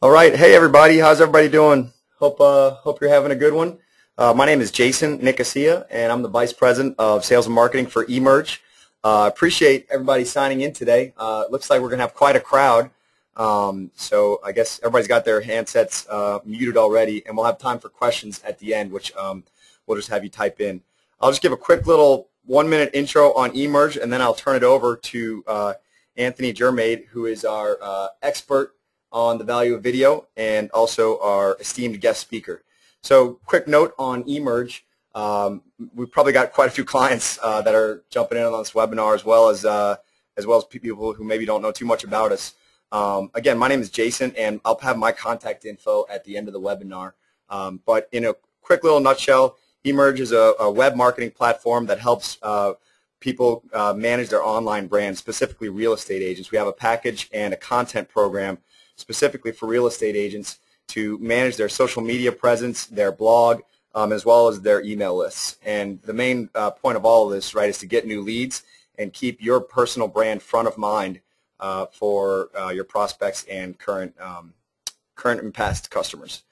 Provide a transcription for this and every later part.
All right, hey everybody, how's everybody doing? Hope you're having a good one. My name is Jason Nicosia, and I'm the Vice President of Sales and Marketing for eMerge. Appreciate everybody signing in today. Looks like we're gonna have quite a crowd, so I guess everybody's got their handsets muted already, and we'll have time for questions at the end, which we'll just have you type in. I'll just give a quick little 1-minute intro on eMerge, and then I'll turn it over to Anthony Germaid, who is our expert on the value of video and also our esteemed guest speaker. So quick note on eMerge, we've probably got quite a few clients that are jumping in on this webinar as well as people who maybe don't know too much about us. Again, my name is Jason, and I'll have my contact info at the end of the webinar. But in a quick little nutshell, eMerge is a web marketing platform that helps people manage their online brands, specifically real estate agents. We have a package and a content program specifically for real estate agents to manage their social media presence, their blog, as well as their email lists. And the main point of all of this, right, is to get new leads and keep your personal brand front of mind for your prospects and current and past customers.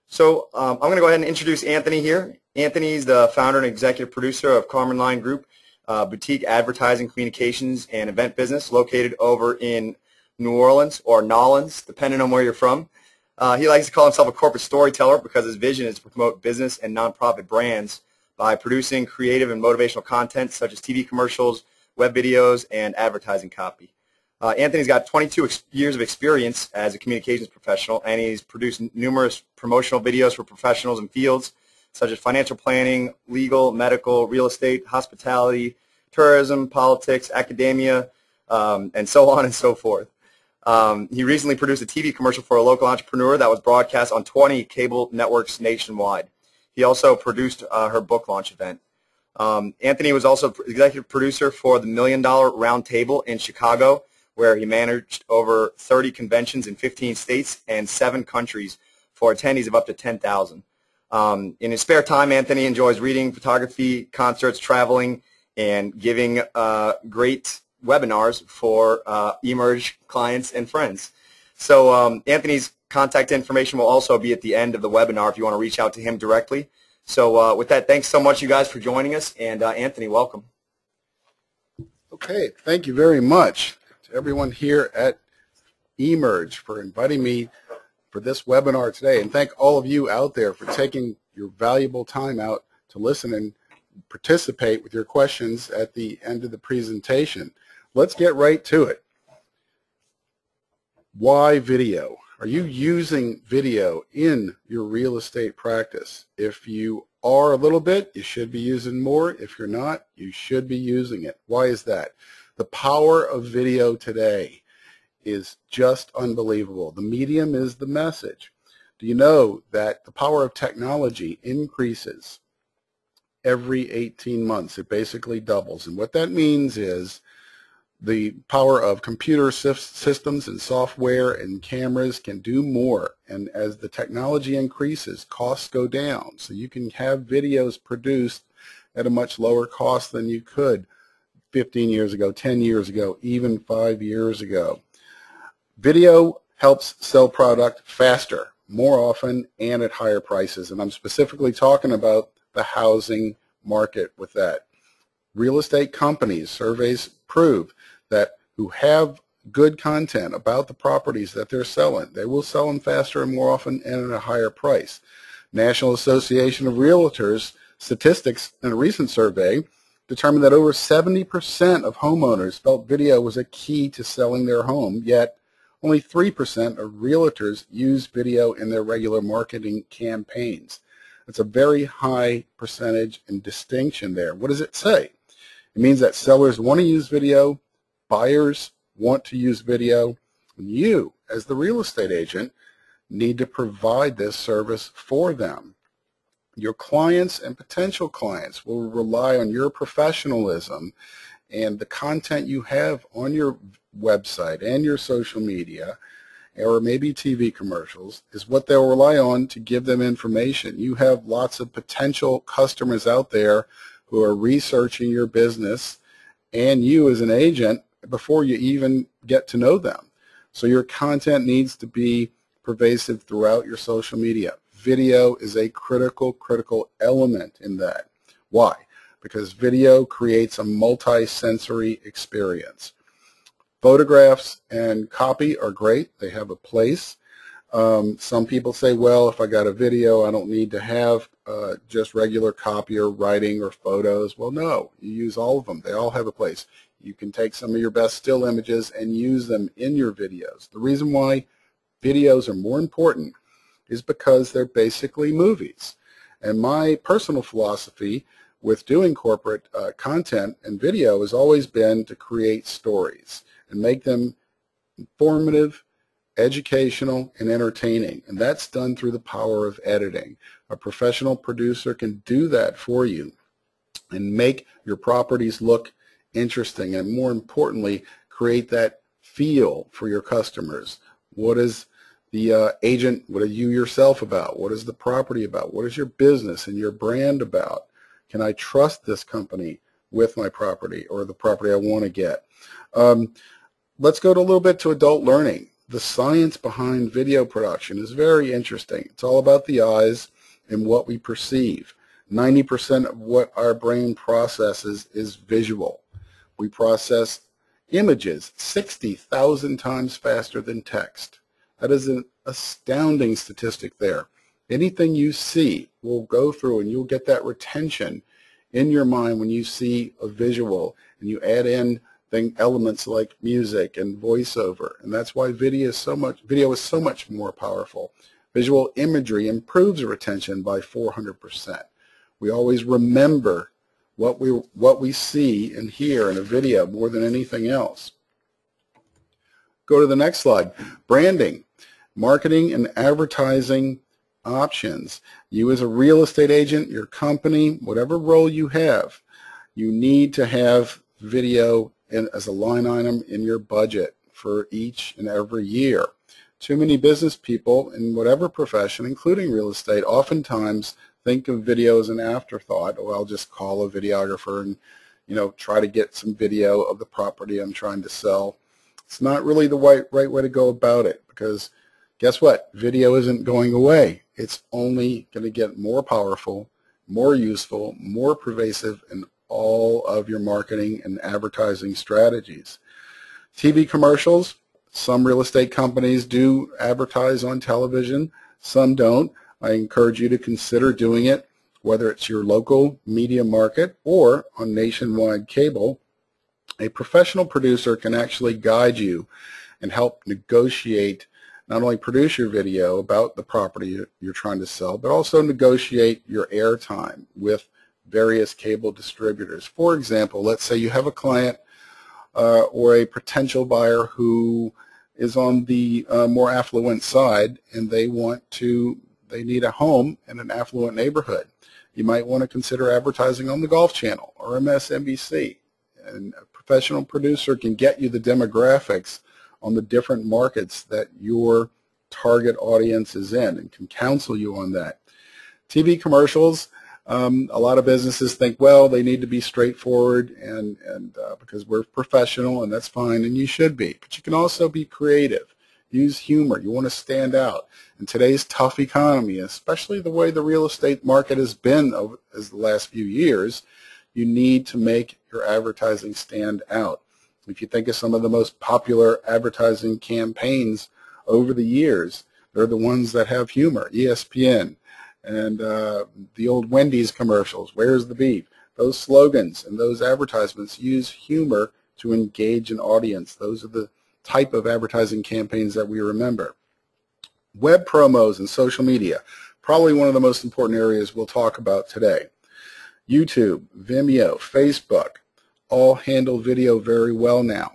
So I'm going to go ahead and introduce Anthony here. Anthony's the founder and executive producer of Carmen Line Group, boutique advertising, communications, and event business located over in New Orleans or Nolans, depending on where you're from. He likes to call himself a corporate storyteller because his vision is to promote business and nonprofit brands by producing creative and motivational content such as TV commercials, web videos, and advertising copy. Anthony's got 22 years of experience as a communications professional, and he's produced numerous promotional videos for professionals in fields such as financial planning, legal, medical, real estate, hospitality, tourism, politics, academia, and so on and so forth. He recently produced a TV commercial for a local entrepreneur that was broadcast on 20 cable networks nationwide. He also produced her book launch event. Anthony was also executive producer for the $1 Million Round Table in Chicago, where he managed over 30 conventions in 15 states and 7 countries for attendees of up to 10,000. In his spare time, Anthony enjoys reading, photography, concerts, traveling, and giving great webinars for eMerge clients and friends. So Anthony's contact information will also be at the end of the webinar if you want to reach out to him directly. So with that, thanks so much, you guys, for joining us. And Anthony, welcome. Okay, thank you very much to everyone here at eMerge for inviting me for this webinar today. And thank all of you out there for taking your valuable time out to listen and participate with your questions at the end of the presentation. Let's get right to it. Why video? Are you using video in your real estate practice? If you are a little bit, you should be using more. If you're not, you should be using it. Why is that? The power of video today is just unbelievable. The medium is the message. Do you know that the power of technology increases every 18 months? It basically doubles. And what that means is the power of computer systems and software and cameras can do more. And as the technology increases, costs go down. So you can have videos produced at a much lower cost than you could 15 years ago, 10 years ago, even 5 years ago. Video helps sell product faster, more often, and at higher prices. And I'm specifically talking about the housing market with that. Real estate companies, surveys prove that who have good content about the properties that they're selling, they will sell them faster and more often and at a higher price. National Association of Realtors statistics in a recent survey determined that over 70% of homeowners felt video was a key to selling their home, yet only 3% of realtors use video in their regular marketing campaigns. It's a very high percentage and distinction there. What does it say? It means that sellers want to use video, buyers want to use video, and you, as the real estate agent, need to provide this service for them. Your clients and potential clients will rely on your professionalism and the content you have on your website and your social media, or maybe TV commercials, is what they'll rely on to give them information. You have lots of potential customers out there who are researching your business and you as an agent before you even get to know them. So your content needs to be pervasive throughout your social media. Video is a critical element in that. Why? Because video creates a multi-sensory experience. Photographs and copy are great. They have a place. Some people say, well, if I got a video, I don't need to have just regular copy or writing or photos. Well, no, you use all of them. They all have a place. You can take some of your best still images and use them in your videos. The reason why videos are more important is because they're basically movies. And my personal philosophy with doing corporate content and video has always been to create stories and make them informative, educational, and entertaining. And that's done through the power of editing. A professional producer can do that for you and make your properties look interesting, and more importantly, create that feel for your customers. What is the agent, what are you yourself about? What is the property about? What is your business and your brand about? Can I trust this company with my property or the property I want to get? Let's go to a little bit to adult learning. The science behind video production is very interesting. It's all about the eyes and what we perceive. 90% of what our brain processes is visual. We process images 60,000 times faster than text. That is an astounding statistic there. Anything you see will go through and you'll get that retention in your mind when you see a visual and you add in elements like music and voiceover. And that's why video is so much more powerful. Visual imagery improves retention by 400%. We always remember what we see and hear in a video more than anything else. Go to the next slide. Branding, marketing, and advertising options. You as a real estate agent, your company, whatever role you have, you need to have video as a line item in your budget for each and every year. Too many business people in whatever profession, including real estate, oftentimes think of video as an afterthought. Oh, I'll just call a videographer and, try to get some video of the property I'm trying to sell. It's not really the right way to go about it, because guess what? Video isn't going away. It's only going to get more powerful, more useful, more pervasive in all of your marketing and advertising strategies. TV commercials. Some real estate companies do advertise on television. Some don't. I encourage you to consider doing it, whether it's your local media market or on nationwide cable. A professional producer can actually guide you and help negotiate, not only produce your video about the property you're trying to sell, but also negotiate your airtime with various cable distributors. For example, let's say you have a client or a potential buyer who is on the more affluent side, and they need a home in an affluent neighborhood. You might want to consider advertising on the Golf Channel or MSNBC. And a professional producer can get you the demographics on the different markets that your target audience is in and can counsel you on that. TV commercials, a lot of businesses think, well, they need to be straightforward and because we're professional, and that's fine, and you should be. But you can also be creative. Use humor. You want to stand out. In today's tough economy, especially the way the real estate market has been over the last few years, you need to make your advertising stand out. If you think of some of the most popular advertising campaigns over the years, they're the ones that have humor. ESPN and the old Wendy's commercials, Where's the Beef? Those slogans and those advertisements use humor to engage an audience. Those are the type of advertising campaigns that we remember. Web promos and social media, probably one of the most important areas we'll talk about today. YouTube, Vimeo, Facebook, all handle video very well now.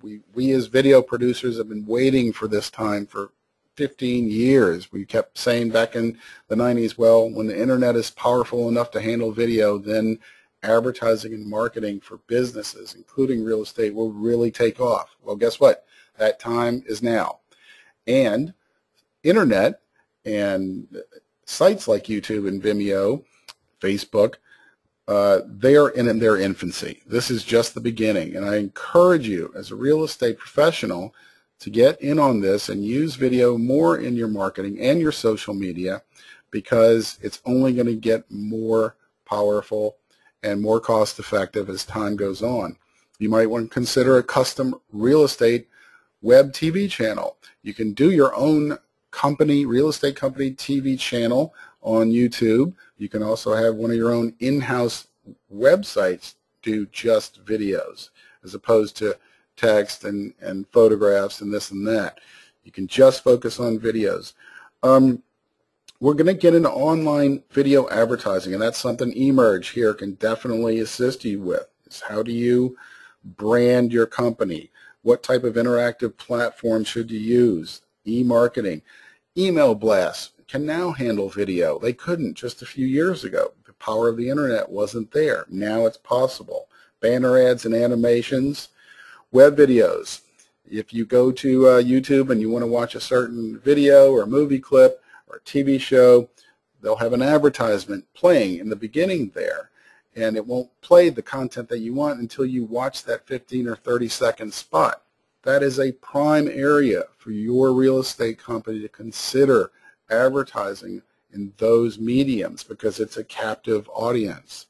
We as video producers have been waiting for this time for 15 years. We kept saying back in the 90s, well, when the internet is powerful enough to handle video, then advertising and marketing for businesses, including real estate, will really take off. Well, guess what? That time is now. And internet and sites like YouTube and Vimeo, Facebook, they are in their infancy. This is just the beginning, and I encourage you as a real estate professional to get in on this and use video more in your marketing and your social media, because it's only going to get more powerful and more cost effective as time goes on. You might want to consider a custom real estate web TV channel. You can do your own company, real estate company TV channel on YouTube. You can also have one of your own in-house websites do just videos as opposed to text and photographs and this and that. You can just focus on videos. We're going to get into online video advertising, and that's something eMerge here can definitely assist you with. Is how do you brand your company? What type of interactive platform should you use? E-marketing. Email blasts can now handle video. They couldn't just a few years ago. The power of the internet wasn't there. Now it's possible. Banner ads and animations. Web videos. If you go to YouTube and you want to watch a certain video or a movie clip or a TV show, they'll have an advertisement playing in the beginning there, and it won't play the content that you want until you watch that 15 or 30-second spot. That is a prime area for your real estate company to consider advertising in those mediums because it's a captive audience.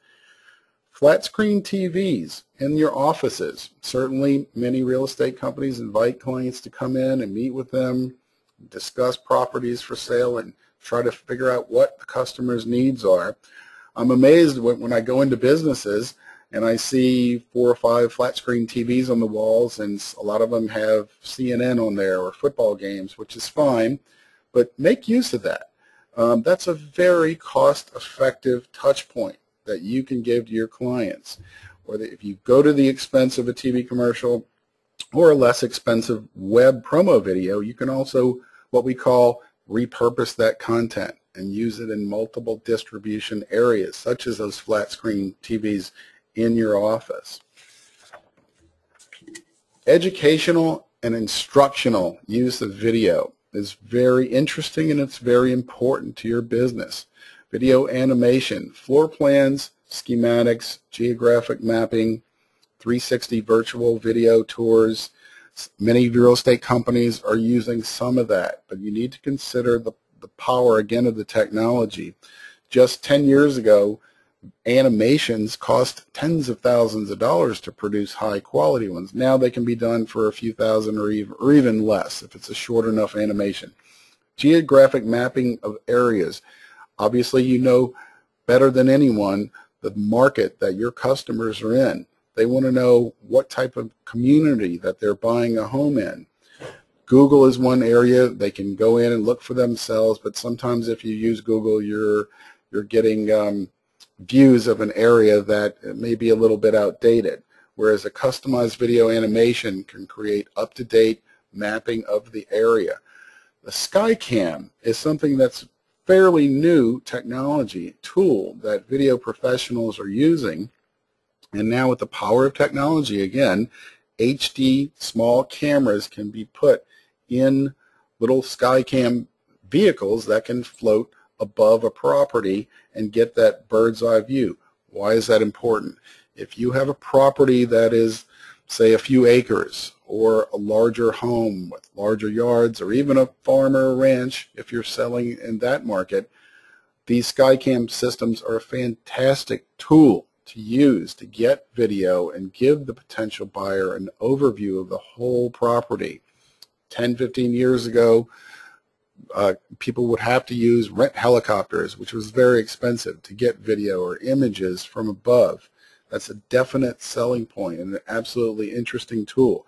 Flat screen TVs in your offices. Certainly many real estate companies invite clients to come in and meet with them, discuss properties for sale, and try to figure out what the customer's needs are. I'm amazed when I go into businesses and I see 4 or 5 flat screen TVs on the walls, and a lot of them have CNN on there or football games, which is fine, but make use of that. That's a very cost-effective touch point that you can give to your clients. Or if you go to the expense of a TV commercial or a less expensive web promo video, you can also what we call repurpose that content and use it in multiple distribution areas, such as those flat screen TVs in your office. Educational and instructional use of video is very interesting, and it's very important to your business. Video animation, floor plans, schematics, geographic mapping, 360 virtual video tours. Many real estate companies are using some of that, but you need to consider the power, again, of the technology. Just 10 years ago, animations cost tens of thousands of dollars to produce high-quality ones. Now they can be done for a few thousand or even less if it's a short enough animation. Geographic mapping of areas. Obviously, you know better than anyone the market that your customers are in. They want to know what type of community that they're buying a home in. Google is one area. They can go in and look for themselves, but sometimes if you use Google, you're getting views of an area that may be a little bit outdated, whereas a customized video animation can create up-to-date mapping of the area. The SkyCam is something that's fairly new technology tool that video professionals are using, and now with the power of technology, again, HD small cameras can be put in little SkyCam vehicles that can float above a property and get that bird's eye view. Why is that important? If you have a property that is, say, a few acres, or a larger home with larger yards, or even a farm or a ranch, if you're selling in that market, these SkyCam systems are a fantastic tool to use to get video and give the potential buyer an overview of the whole property. 10, 15 years ago, people would have to rent helicopters, which was very expensive, to get video or images from above. That's a definite selling point and an absolutely interesting tool.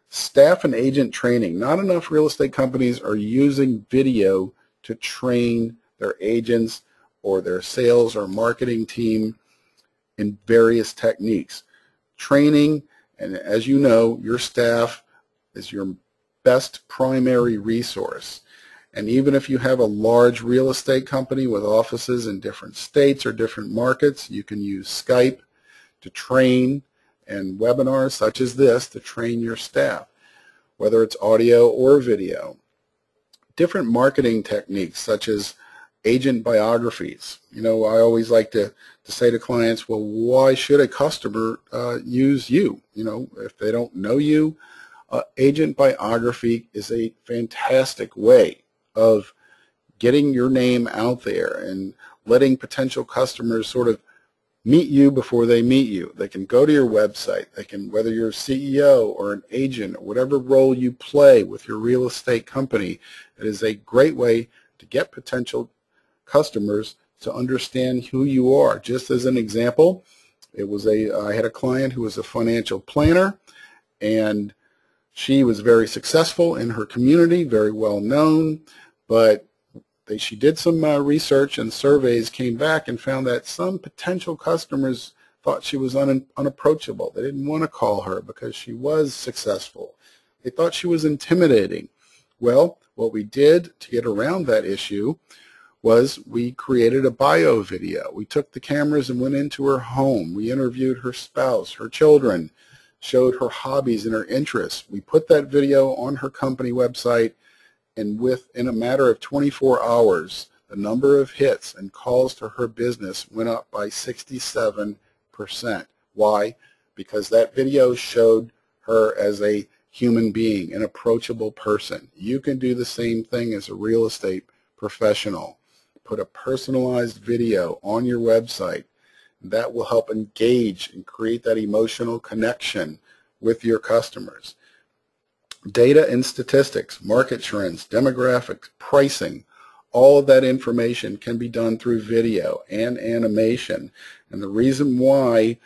Staff and agent training. Not enough real estate companies are using video to train their agents or their sales or marketing team in various techniques. Training, and as you know, your staff is your best primary resource. And even if you have a large real estate company with offices in different states or different markets, you can use Skype to train, and webinars such as this to train your staff, whether it's audio or video. Different marketing techniques such as agent biographies. You know, I always like to say to clients, well, why should a customer use you? You know, if they don't know you, Agent biography is a fantastic way of getting your name out there and letting potential customers sort of meet you before they meet you. They can go to your website. They can, whether you're a CEO or an agent or whatever role you play with your real estate company, it is a great way to get potential customers to understand who you are. Just as an example, I had a client who was a financial planner, and she was very successful in her community, very well known, but she did some research and surveys, came back and found that some potential customers thought she was unapproachable. They didn't want to call her because she was successful. They thought she was intimidating. Well, what we did to get around that issue was we created a bio video. We took the cameras and went into her home. We interviewed her spouse, her children, showed her hobbies and her interests. We put that video on her company website, and within a matter of 24 hours, the number of hits and calls to her business went up by 67%. Why? Because that video showed her as a human being, an approachable person. You can do the same thing as a real estate professional. Put a personalized video on your website. That will help engage and create that emotional connection with your customers. Data and statistics, market trends, demographics, pricing, all of that information can be done through video and animation. And the reason why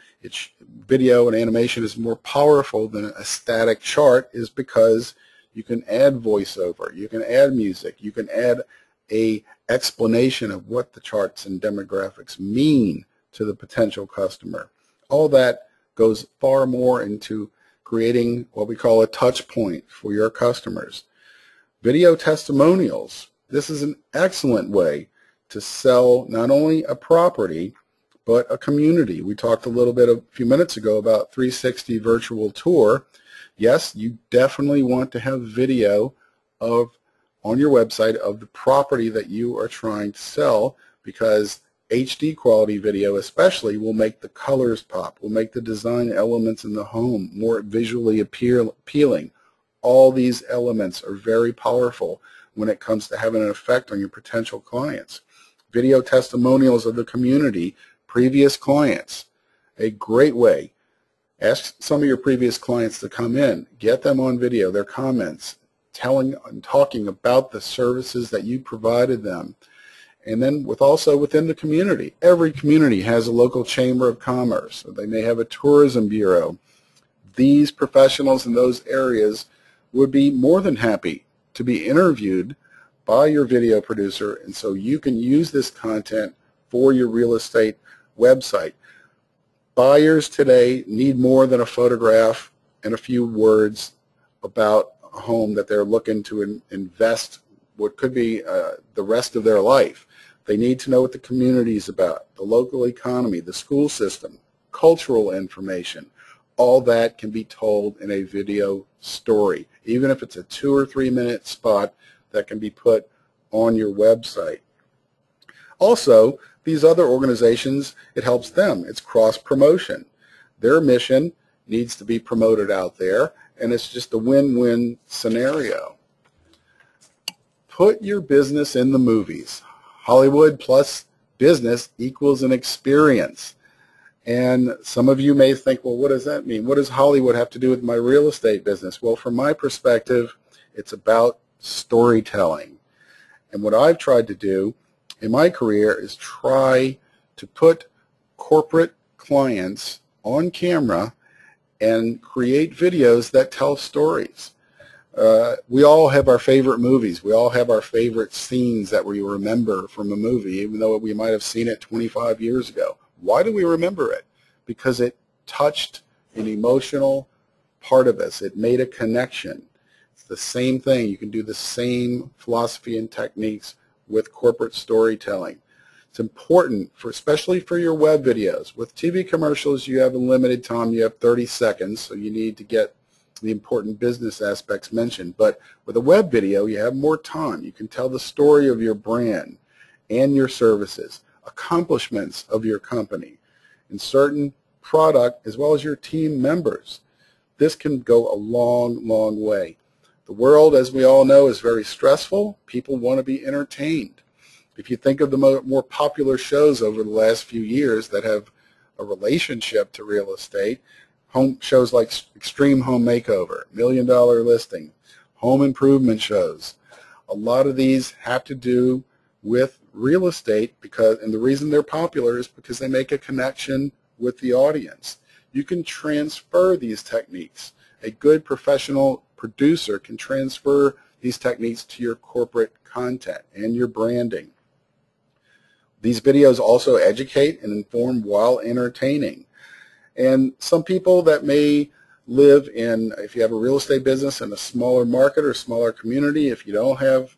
video and animation is more powerful than a static chart is because you can add voiceover, you can add music, you can add an explanation of what the charts and demographics mean to the potential customer. All that goes far more into creating what we call a touch point for your customers. Video testimonials. This is an excellent way to sell not only a property, but a community. We talked a little bit a few minutes ago about 360 virtual tour. Yes, you definitely want to have video on your website of the property that you are trying to sell, because HD quality video especially will make the colors pop, will make the design elements in the home more visually appealing. All these elements are very powerful when it comes to having an effect on your potential clients. Video testimonials of the community, previous clients, a great way. Ask some of your previous clients to come in, get them on video, their comments, telling and talking about the services that you provided them. And then also within the community, every community has a local chamber of commerce, or they may have a tourism bureau. These professionals in those areas would be more than happy to be interviewed by your video producer, and so you can use this content for your real estate website. Buyers today need more than a photograph and a few words about a home that they're looking to invest what could be the rest of their life. They need to know what the community is about, the local economy, the school system, cultural information. All that can be told in a video story, even if it's a 2 or 3 minute spot that can be put on your website. Also, these other organizations, it helps them. It's cross-promotion. Their mission needs to be promoted out there, and it's just a win-win scenario. Put your business in the movies. Hollywood plus business equals an experience. And some of you may think, well, what does that mean? What does Hollywood have to do with my real estate business? Well, from my perspective, it's about storytelling. And what I've tried to do in my career is try to put corporate clients on camera and create videos that tell stories. We all have our favorite movies. We all have our favorite scenes that we remember from a movie, even though we might have seen it 25 years ago. Why do we remember it? Because it touched an emotional part of us. It made a connection. It's the same thing. You can do the same philosophy and techniques with corporate storytelling. It's important, especially for your web videos. With TV commercials, you have a limited time. You have 30 seconds, so you need to get the important business aspects mentioned. But with a web video, you have more time. You can tell the story of your brand and your services, accomplishments of your company, and certain product, as well as your team members. this can go a long, long way. The world, as we all know, is very stressful. People want to be entertained. If you think of the more popular shows over the last few years that have a relationship to real estate, shows like Extreme Home Makeover, $1 Million Listing, home improvement shows. A lot of these have to do with real estate and the reason they're popular is because they make a connection with the audience. You can transfer these techniques. A good professional producer can transfer these techniques to your corporate content and your branding. These videos also educate and inform while entertaining. And some people that may live in, if you have a real estate business in a smaller market or smaller community, if you don't have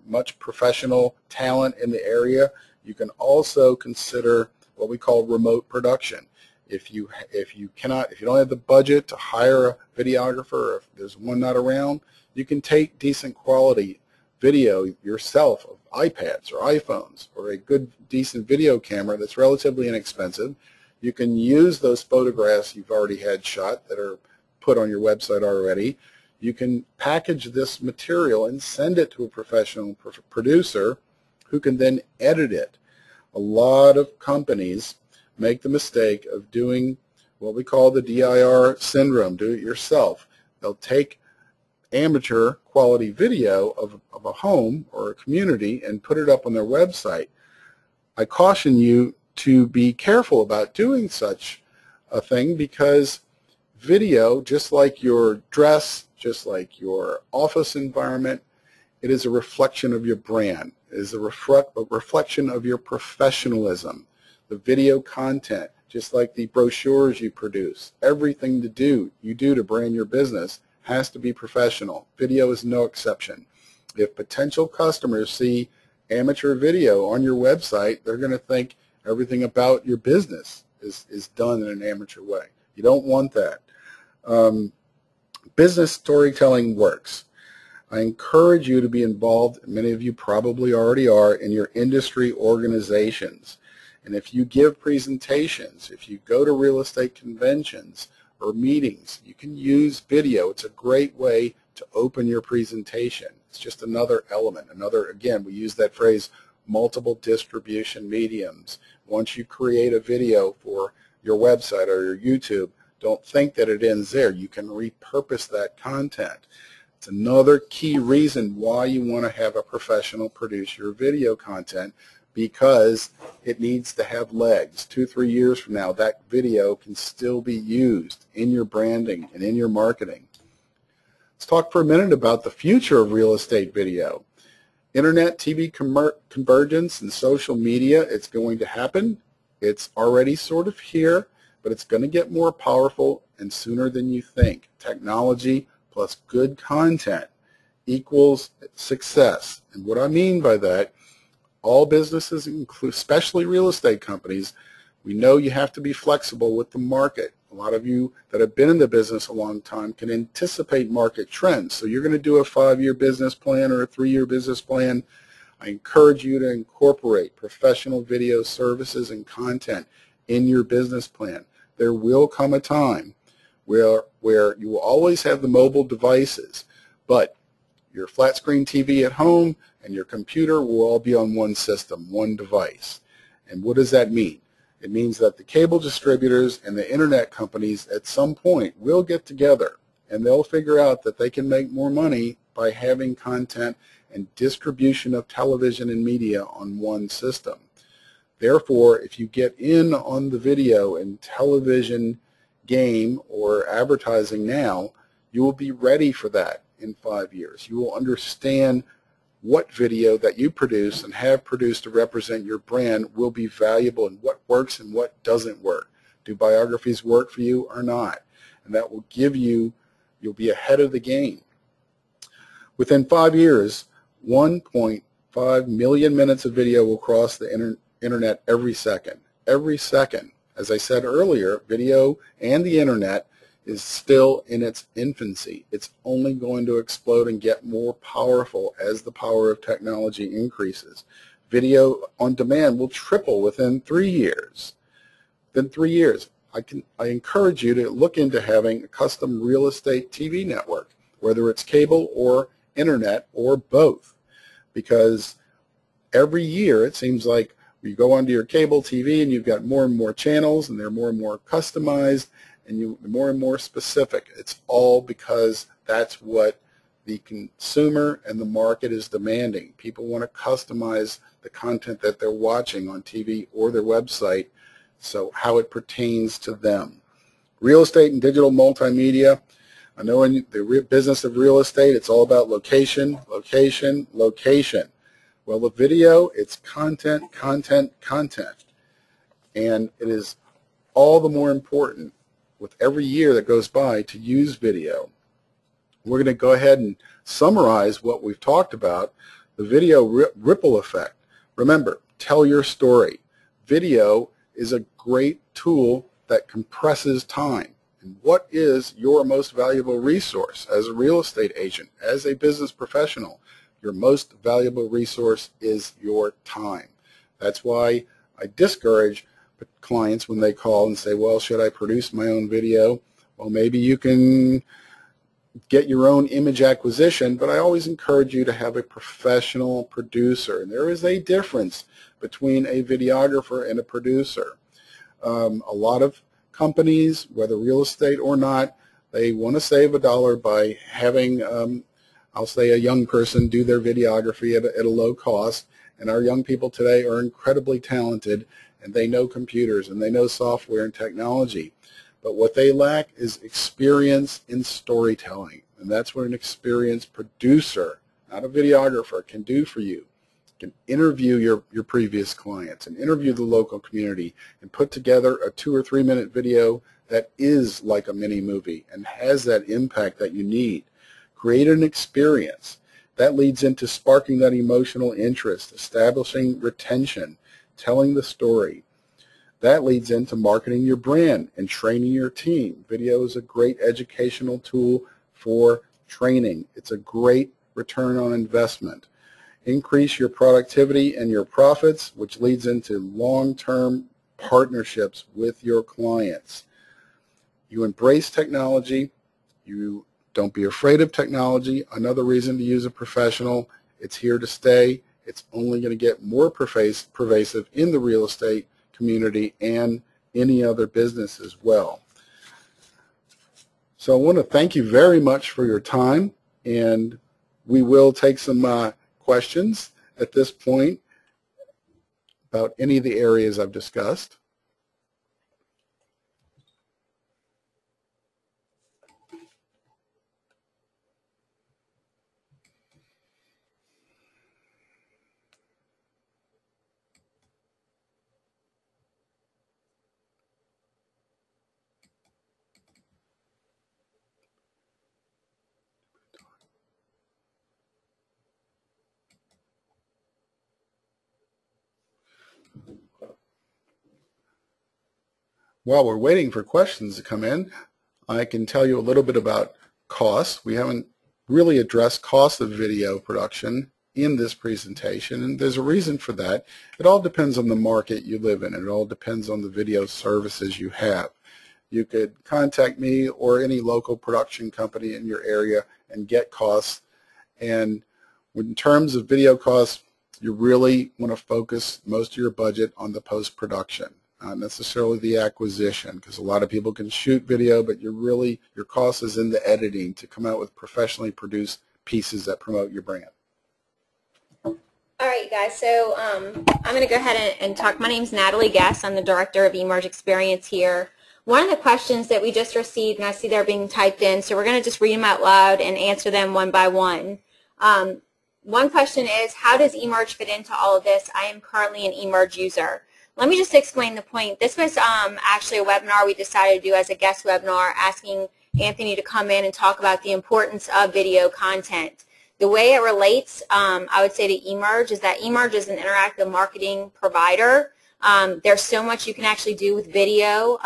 much professional talent in the area, you can also consider what we call remote production. If you don't have the budget to hire a videographer, or if there's one not around, you can take decent quality video yourself of iPads or iPhones or a good decent video camera that's relatively inexpensive. You can use those photographs you've already had shot that are put on your website already. You can package this material and send it to a professional producer who can then edit it. A lot of companies make the mistake of doing what we call the DIR syndrome, do it yourself. They'll take amateur quality video of a home or a community and put it up on their website. I caution you to be careful about doing such a thing because video, just like your dress, just like your office environment, it is a reflection of your brand. It is a reflection of your professionalism. The video content, just like the brochures you produce, everything you do to brand your business has to be professional. Video is no exception. If potential customers see amateur video on your website, they're going to think everything about your business is done in an amateur way. You don't want that. Business storytelling works. I encourage you to be involved, many of you probably already are, in your industry organizations. And if you give presentations, if you go to real estate conventions or meetings, you can use video. It's a great way to open your presentation. It's just another element. Again, we use that phrase, multiple distribution mediums. Once you create a video for your website or your YouTube, don't think that it ends there. You can repurpose that content. It's another key reason why you want to have a professional produce your video content, because it needs to have legs. 2-3 years from now, that video can still be used in your branding and in your marketing. Let's talk for a minute about the future of real estate video. Internet TV convergence and social media, it's going to happen. It's already sort of here, but it's going to get more powerful and sooner than you think. Technology plus good content equals success. And what I mean by that, all businesses, especially real estate companies, we know you have to be flexible with the market. A lot of you that have been in the business a long time can anticipate market trends. So you're going to do a 5-year business plan or a 3-year business plan. I encourage you to incorporate professional video services and content in your business plan. There will come a time where you will always have the mobile devices, but your flat screen TV at home and your computer will all be on one system, one device. And what does that mean? It means that the cable distributors and the internet companies at some point will get together and they'll figure out that they can make more money by having content and distribution of television and media on one system. Therefore, if you get in on the video and television game or advertising now, you will be ready for that in 5 years. You will understand what video that you produce and have produced to represent your brand will be valuable and what works and what doesn't work. Do biographies work for you or not? And that will give you, you'll be ahead of the game. Within 5 years, 1.5 million minutes of video will cross the internet every second. Every second. As I said earlier, video and the internet is still in its infancy. It's only going to explode and get more powerful as the power of technology increases. Video on demand will triple within 3 years. Then 3 years. I encourage you to look into having a custom real estate TV network, whether it's cable or internet or both, because every year it seems like you go onto your cable TV and you've got more and more channels, and they're more and more customized and more and more specific. It's all because that's what the consumer and the market is demanding. People want to customize the content that they're watching on TV or their website, so how it pertains to them. Real estate and digital multimedia. I know in the business of real estate, it's all about location, location, location. Well, with video, it's content, content, content. And it is all the more important with every year that goes by to use video. We're going to go ahead and summarize what we've talked about, the video ripple effect. Remember, tell your story. Video is a great tool that compresses time. And what is your most valuable resource as a real estate agent, as a business professional? Your most valuable resource is your time. That's why I discourage clients when they call and say, well, should I produce my own video? Well, maybe you can get your own image acquisition, but I always encourage you to have a professional producer. And there is a difference between a videographer and a producer. A lot of companies, whether real estate or not, they want to save $1 by having I'll say a young person do their videography at a low cost, and our young people today are incredibly talented, and they know computers and they know software and technology, but what they lack is experience in storytelling, and that's what an experienced producer, not a videographer, can do for you. Can interview your previous clients and interview the local community and put together a 2 or 3 minute video that is like a mini movie and has that impact that you need. Create an experience. That leads into sparking that emotional interest, establishing retention, telling the story. That leads into marketing your brand and training your team. Video is a great educational tool for training. It's a great return on investment. Increase your productivity and your profits, which leads into long-term partnerships with your clients. You embrace technology. You don't be afraid of technology. Another reason to use a professional. It's here to stay. It's only going to get more pervasive in the real estate community and any other business as well. So I want to thank you very much for your time, and we will take some questions at this point about any of the areas I've discussed. While we're waiting for questions to come in, I can tell you a little bit about costs. We haven't really addressed cost of video production in this presentation, and there's a reason for that. It all depends on the market you live in, and it all depends on the video services you have. You could contact me or any local production company in your area and get costs. And in terms of video costs, you really want to focus most of your budget on the post-production, not necessarily the acquisition, because a lot of people can shoot video, but your cost is in the editing to come out with professionally produced pieces that promote your brand. All right, guys, so I'm going to go ahead and talk. My name's Natalie Guess. I'm the Director of eMERGE Experience here. One of the questions that we just received, and I see they're being typed in, so we're going to just read them out loud and answer them one by one. One question is, how does eMERGE fit into all of this? I am currently an eMERGE user. Let me just explain the point. This was actually a webinar we decided to do as a guest webinar, asking Anthony to come in and talk about the importance of video content. The way it relates, I would say, to eMERGE is that eMERGE is an interactive marketing provider. There's so much you can actually do with video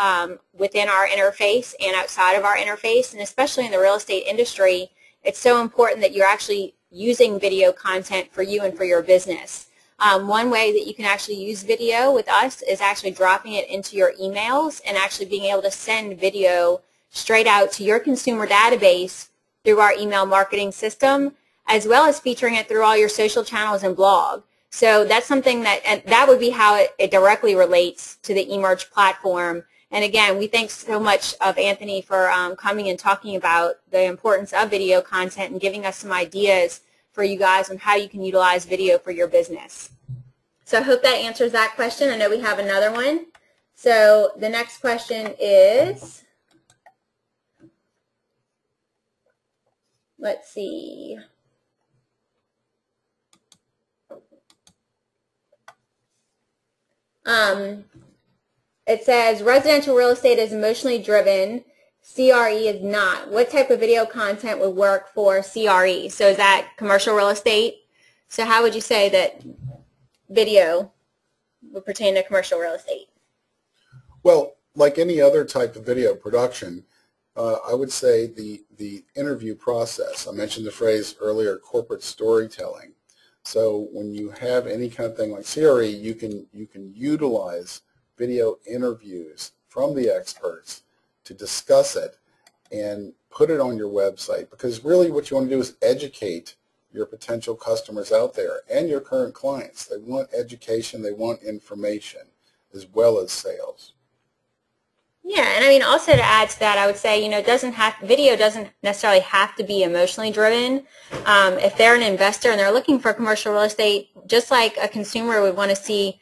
within our interface and outside of our interface, and especially in the real estate industry, it's so important that you're actually using video content for you and for your business. One way that you can actually use video with us is actually dropping it into your emails and actually being able to send video straight out to your consumer database through our email marketing system, as well as featuring it through all your social channels and blog. So that's something that, and that would be how it directly relates to the eMERGE platform. And again, we thank so much of Anthony for coming and talking about the importance of video content and giving us some ideas for you guys on how you can utilize video for your business. So I hope that answers that question. I know we have another one. So the next question is, let's see. It says residential real estate is emotionally driven, CRE is not. What type of video content would work for CRE? So is that commercial real estate? So how would you say that video would pertain to commercial real estate? Well, like any other type of video production, I would say the interview process. I mentioned the phrase earlier, corporate storytelling. So when you have any kind of thing like CRE, you can utilize video interviews from the experts to discuss it and put it on your website, because really what you want to do is educate your potential customers out there and your current clients. They want education, they want information, as well as sales. Yeah, and I mean, also to add to that, I would say, you know, video doesn't necessarily have to be emotionally driven. If they're an investor and they're looking for commercial real estate, just like a consumer would want to see,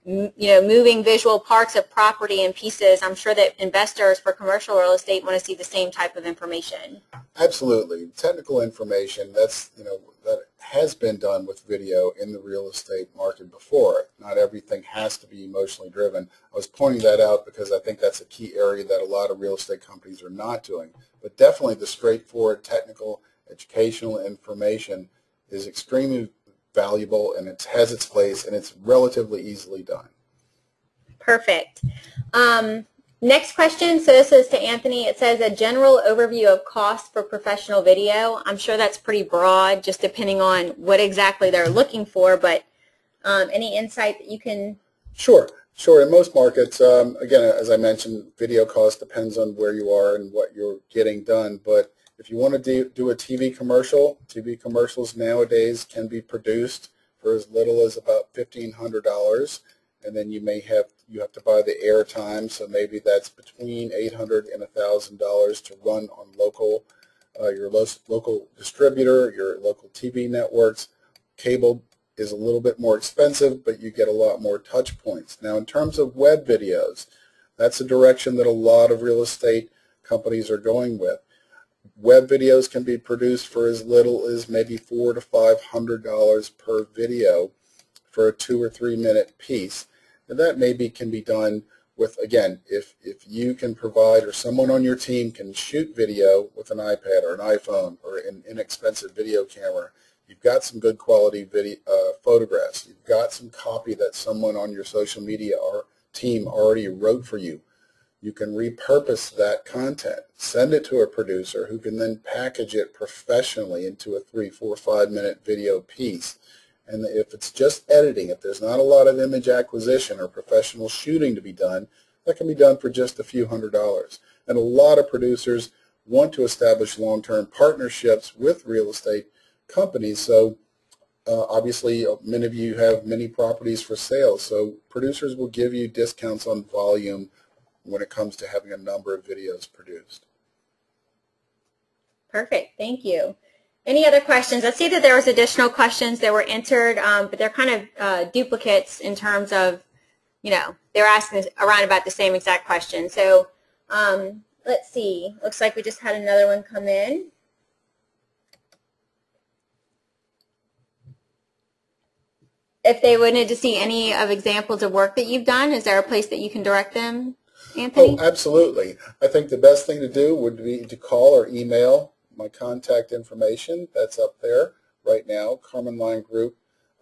you know, moving visual parts of property and pieces, I'm sure that investors for commercial real estate want to see the same type of information. Absolutely. Technical information, that's, you know, that has been done with video in the real estate market before. Not everything has to be emotionally driven. I was pointing that out because I think that's a key area that a lot of real estate companies are not doing. But definitely the straightforward technical educational information is extremely valuable, and it has its place, and it's relatively easily done. Perfect. Next question, so this is to Anthony. It says a general overview of cost for professional video. I'm sure that's pretty broad, just depending on what exactly they're looking for, but any insight that you can... Sure. In most markets, again, as I mentioned, video cost depends on where you are and what you're getting done, but if you want to do a TV commercial, TV commercials nowadays can be produced for as little as about $1,500, and then you have to buy the airtime, so maybe that's between $800 and $1,000 to run on your local distributor, your local TV networks. Cable is a little bit more expensive, but you get a lot more touch points. Now, in terms of web videos, that's a direction that a lot of real estate companies are going with. Web videos can be produced for as little as maybe $400 to $500 per video for a 2 or 3 minute piece. And that maybe can be done with, again, if you can provide, or someone on your team can shoot video with an iPad or an iPhone or an inexpensive video camera, you've got some good quality video, photographs, you've got some copy that someone on your social media or team already wrote for you. You can repurpose that content, send it to a producer who can then package it professionally into a 3, 4, 5 minute video piece. And if it's just editing, if there's not a lot of image acquisition or professional shooting to be done, that can be done for just a few $100s. And a lot of producers want to establish long-term partnerships with real estate companies. So obviously, many of you have many properties for sale. So producers will give you discounts on volume when it comes to having a number of videos produced. Perfect. Thank you. Any other questions? I see that there was additional questions that were entered, but they're kind of duplicates in terms of, you know, they're asking around about the same exact question. So let's see. Looks like we just had another one come in. If they wanted to see any of examples of work that you've done, is there a place that you can direct them, Anthony? Oh, absolutely. I think the best thing to do would be to call or email. My contact information, that's up there right now, carmenlinegroup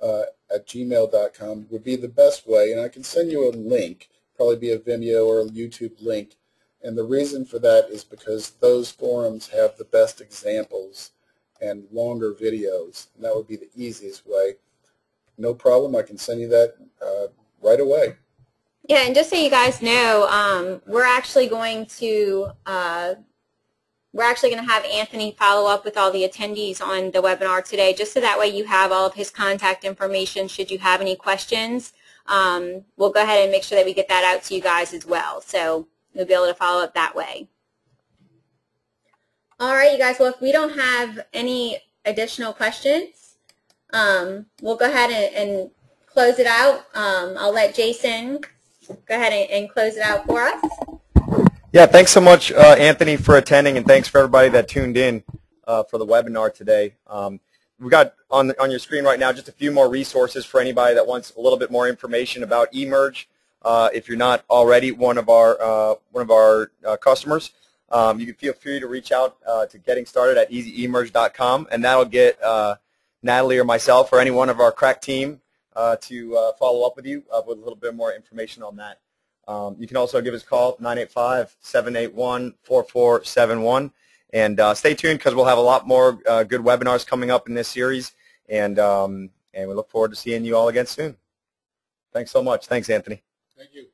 at gmail.com would be the best way, and I can send you a link, probably be a Vimeo or a YouTube link, and the reason for that is because those forums have the best examples and longer videos, and that would be the easiest way. no problem. I can send you that right away. Yeah, and just so you guys know, we're actually going to have Anthony follow up with all the attendees on the webinar today, just so that way you have all of his contact information should you have any questions. We'll go ahead and make sure that we get that out to you guys as well, so you'll be able to follow up that way. All right, you guys, well, if we don't have any additional questions, we'll go ahead and close it out. I'll let Jason go ahead and close it out for us. Yeah, thanks so much, Anthony, for attending, and thanks for everybody that tuned in for the webinar today. We've got on your screen right now just a few more resources for anybody that wants a little bit more information about eMerge. If you're not already one of our customers, you can feel free to reach out to Getting Started at EasyEmerge.com, and that'll get Natalie or myself or any one of our crack team to follow up with you with a little bit more information on that. You can also give us a call, 985-781-4471, and stay tuned because we'll have a lot more good webinars coming up in this series, and we look forward to seeing you all again soon. Thanks so much. Thanks, Anthony. Thank you.